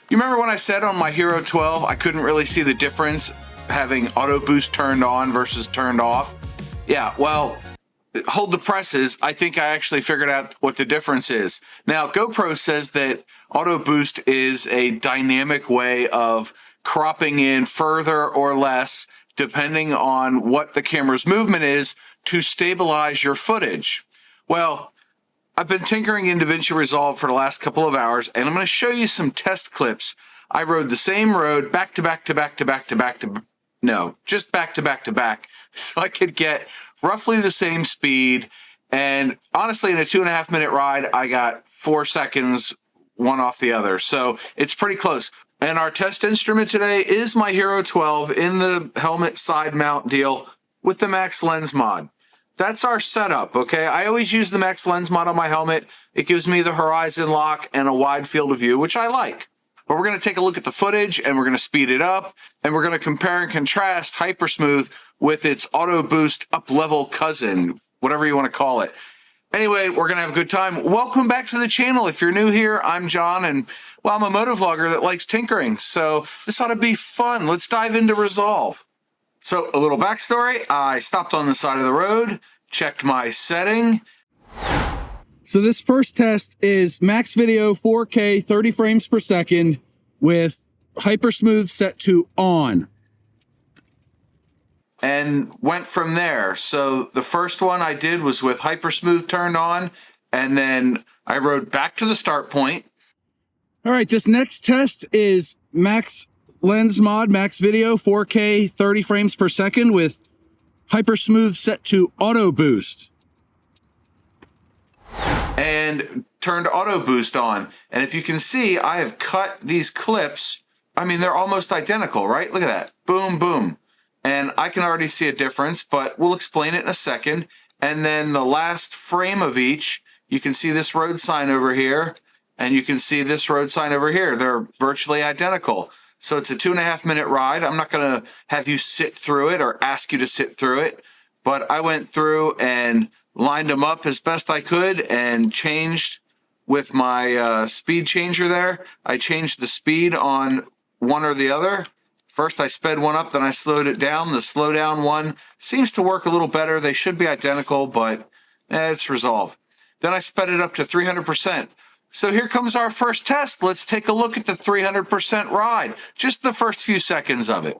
You remember when I said on my Hero 12 I couldn't really see the difference having AutoBoost turned on versus turned off? Yeah, well, hold the presses. I think I actually figured out what the difference is. Now, GoPro says that AutoBoost is a dynamic way of cropping in further or less depending on what the camera's movement is to stabilize your footage. Well, I've been tinkering in DaVinci Resolve for the last couple of hours, and I'm going to show you some test clips. I rode the same road back to back, so I could get roughly the same speed. And honestly, in a 2.5 minute ride, I got 4 seconds one off the other. So it's pretty close. And our test instrument today is my Hero 12 in the helmet side mount deal with the Max Lens mod. That's our setup, okay? I always use the Max Lens mod on my helmet. It gives me the horizon lock and a wide field of view, which I like. But we're going to take a look at the footage, and we're going to speed it up, and we're going to compare and contrast HyperSmooth with its AutoBoost up-level cousin, whatever you want to call it. Anyway, we're going to have a good time. Welcome back to the channel. If you're new here, I'm John, and, well, I'm a motovlogger that likes tinkering, so this ought to be fun. Let's dive into Resolve. So, a little backstory. I stopped on the side of the road, checked my setting. So this first test is max video 4K 30 frames per second with HyperSmooth set to on. And went from there. So the first one I did was with HyperSmooth turned on, and then I rode back to the start point. All right, this next test is Max Lens mod, max video 4K 30 frames per second with HyperSmooth set to AutoBoost. And turned AutoBoost on. And if you can see, I have cut these clips. I mean, they're almost identical, right? Look at that. Boom, boom. And I can already see a difference, but we'll explain it in a second. And then the last frame of each, you can see this road sign over here, and you can see this road sign over here. They're virtually identical. So it's a 2.5 minute ride. I'm not going to have you sit through it or ask you to sit through it, but I went through and lined them up as best I could and changed with my speed changer there. I changed the speed on one or the other. First I sped one up, then I slowed it down. The slow down one seems to work a little better. They should be identical, but it's Resolve. Then I sped it up to 300%. So here comes our first test. Let's take a look at the 300% ride. Just the first few seconds of it.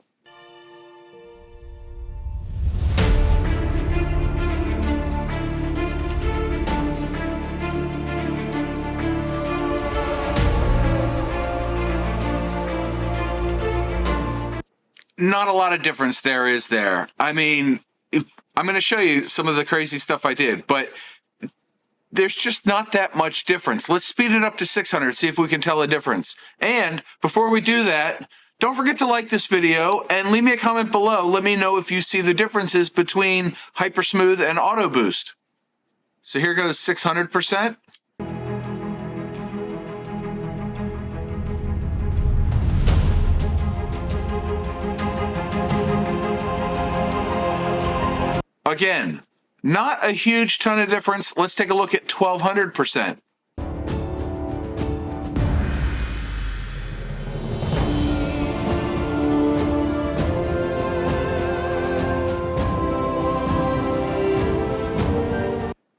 Not a lot of difference there, is there? I mean, I'm going to show you some of the crazy stuff I did, but there's just not that much difference. Let's speed it up to 600, see if we can tell a difference. And before we do that, don't forget to like this video and leave me a comment below. Let me know if you see the differences between HyperSmooth and AutoBoost. So here goes 600%. Again, not a huge ton of difference. Let's take a look at 1200%.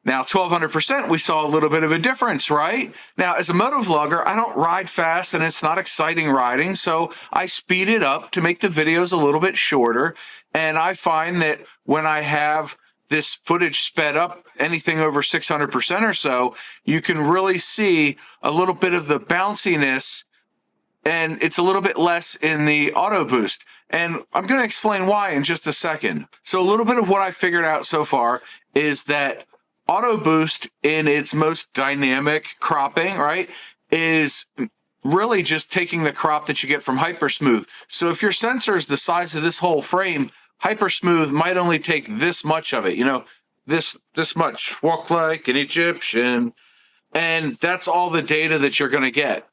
Now, 1200%, we saw a little bit of a difference, right? Now, as a motovlogger, I don't ride fast and it's not exciting riding, so I speed it up to make the videos a little bit shorter. And I find that when I have this footage sped up anything over 600% or so, you can really see a little bit of the bounciness, and it's a little bit less in the AutoBoost. And I'm going to explain why in just a second. So a little bit of what I figured out so far is that AutoBoost in its most dynamic cropping, right, is really just taking the crop that you get from HyperSmooth. So if your sensor is the size of this whole frame, HyperSmooth might only take this much of it, you know, this much. Walk like an Egyptian. And that's all the data that you're going to get.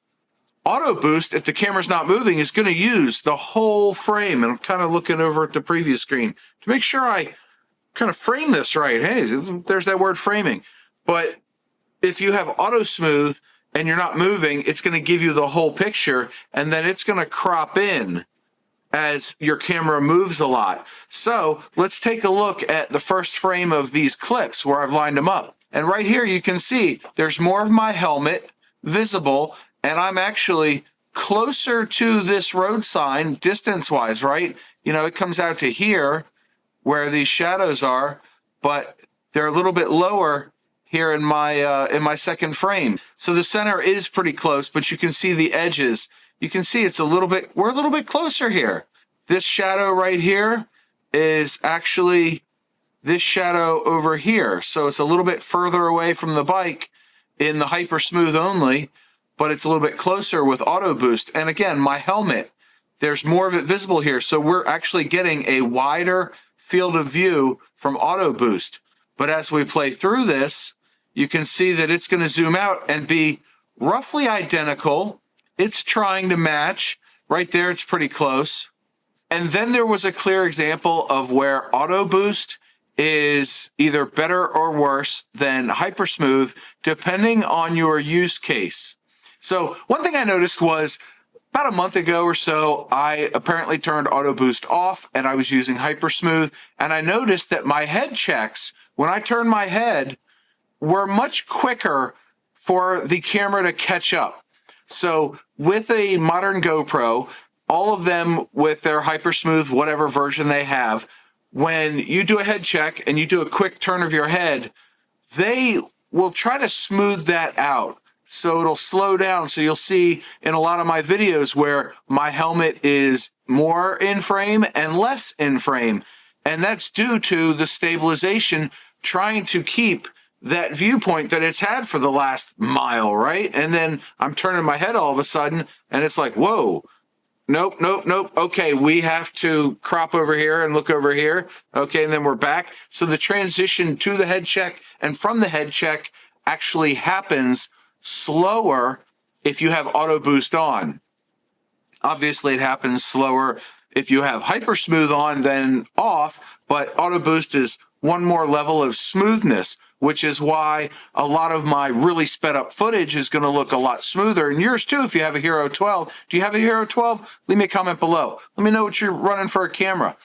AutoBoost, if the camera's not moving, is going to use the whole frame. And I'm kind of looking over at the previous screen to make sure I kind of frame this right. Hey, there's that word framing. But if you have AutoSmooth, and you're not moving, it's going to give you the whole picture, and then it's going to crop in as your camera moves a lot. So let's take a look at the first frame of these clips where I've lined them up. And right here you can see there's more of my helmet visible, and I'm actually closer to this road sign distance-wise, right? You know, it comes out to here where these shadows are, but they're a little bit lower here in my second frame. So the center is pretty close, but you can see the edges. You can see it's we're a little bit closer here. This shadow right here is actually this shadow over here. So it's a little bit further away from the bike in the HyperSmooth only, but it's a little bit closer with AutoBoost. And again, my helmet, there's more of it visible here. So we're actually getting a wider field of view from AutoBoost. But as we play through this, you can see that it's going to zoom out and be roughly identical. It's trying to match. Right there, it's pretty close. And then there was a clear example of where AutoBoost is either better or worse than HyperSmooth, depending on your use case. So one thing I noticed was about a month ago or so, I apparently turned AutoBoost off and I was using HyperSmooth, and I noticed that my head checks, when I turned my head, were much quicker for the camera to catch up. So with a modern GoPro, all of them with their HyperSmooth, whatever version they have, when you do a head check and you do a quick turn of your head, they will try to smooth that out. So it'll slow down. So you'll see in a lot of my videos where my helmet is more in frame and less in frame. And that's due to the stabilization trying to keep that viewpoint that it's had for the last mile, right? And then I'm turning my head all of a sudden and it's like, whoa, nope. Okay, we have to crop over here and look over here. Okay, and then we're back. So the transition to the head check and from the head check actually happens slower if you have AutoBoost on. Obviously, it happens slower if you have HyperSmooth on than off, but AutoBoost is one more level of smoothness, which is why a lot of my really sped up footage is going to look a lot smoother. And yours too, if you have a Hero 12. Do you have a Hero 12? Leave me a comment below. Let me know what you're running for a camera.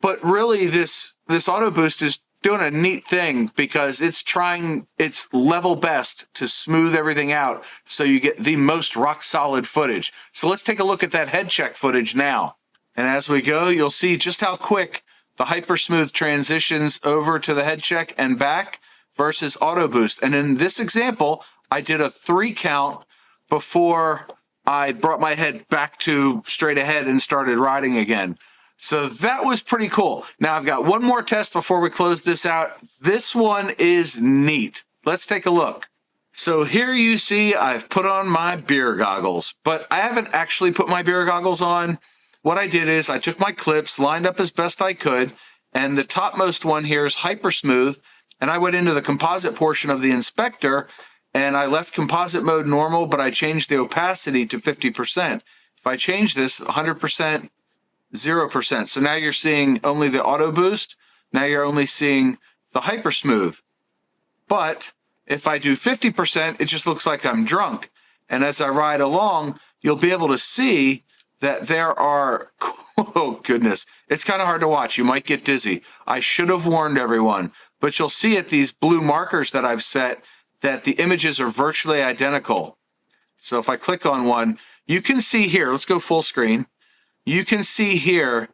But really, this AutoBoost is doing a neat thing because it's trying its level best to smooth everything out so you get the most rock solid footage. So let's take a look at that head check footage now. And as we go, you'll see just how quick the HyperSmooth transitions over to the head check and back versus AutoBoost. And in this example, I did a 3 count before I brought my head back to straight ahead and started riding again. So that was pretty cool. Now I've got one more test before we close this out. This one is neat. Let's take a look. So here you see I've put on my beer goggles, but I haven't actually put my beer goggles on. What I did is I took my clips, lined up as best I could, and the topmost one here is HyperSmooth, and I went into the composite portion of the inspector, and I left composite mode normal, but I changed the opacity to 50%. If I change this, 100%, 0%. So now you're seeing only the AutoBoost. Now you're only seeing the HyperSmooth. But if I do 50%, it just looks like I'm drunk. And as I ride along, you'll be able to see that there are, oh goodness, it's kind of hard to watch. You might get dizzy. I should have warned everyone. But you'll see at these blue markers that I've set that the images are virtually identical. So if I click on one, you can see here, let's go full screen. You can see here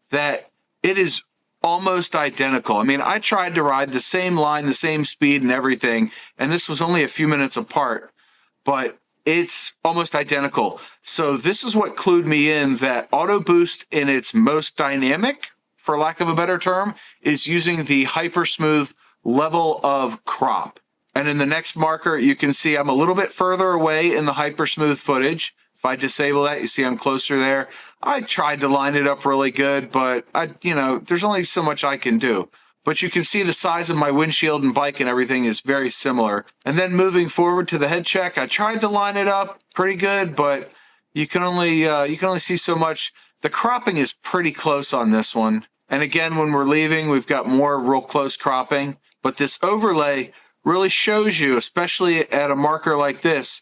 that it is almost identical. I mean, I tried to ride the same line, the same speed and everything, and this was only a few minutes apart, but it's almost identical. So this is what clued me in that AutoBoost in its most dynamic, for lack of a better term, is using the HyperSmooth level of crop. And in the next marker, you can see I'm a little bit further away in the HyperSmooth footage. If I disable that, you see I'm closer there. I tried to line it up really good, but there's only so much I can do. But you can see the size of my windshield and bike and everything is very similar. And then moving forward to the head check, I tried to line it up pretty good, but you can only see so much. The cropping is pretty close on this one. And again, when we're leaving, we've got more real close cropping. But this overlay really shows you, especially at a marker like this,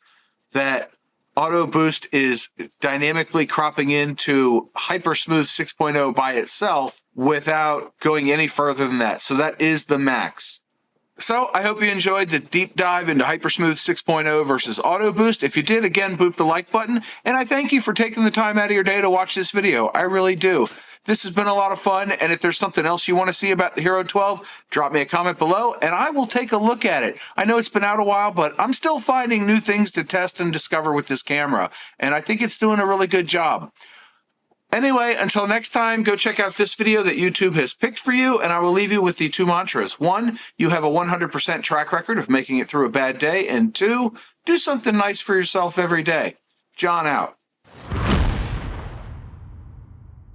that AutoBoost is dynamically cropping into HyperSmooth 6.0 by itself without going any further than that. So that is the max. So I hope you enjoyed the deep dive into HyperSmooth 6.0 versus AutoBoost. If you did, again, boop the like button. And I thank you for taking the time out of your day to watch this video. I really do. This has been a lot of fun, and if there's something else you want to see about the Hero 12, drop me a comment below, and I will take a look at it. I know it's been out a while, but I'm still finding new things to test and discover with this camera, and I think it's doing a really good job. Anyway, until next time, go check out this video that YouTube has picked for you, and I will leave you with the two mantras. 1, you have a 100% track record of making it through a bad day, and 2, do something nice for yourself every day. John out.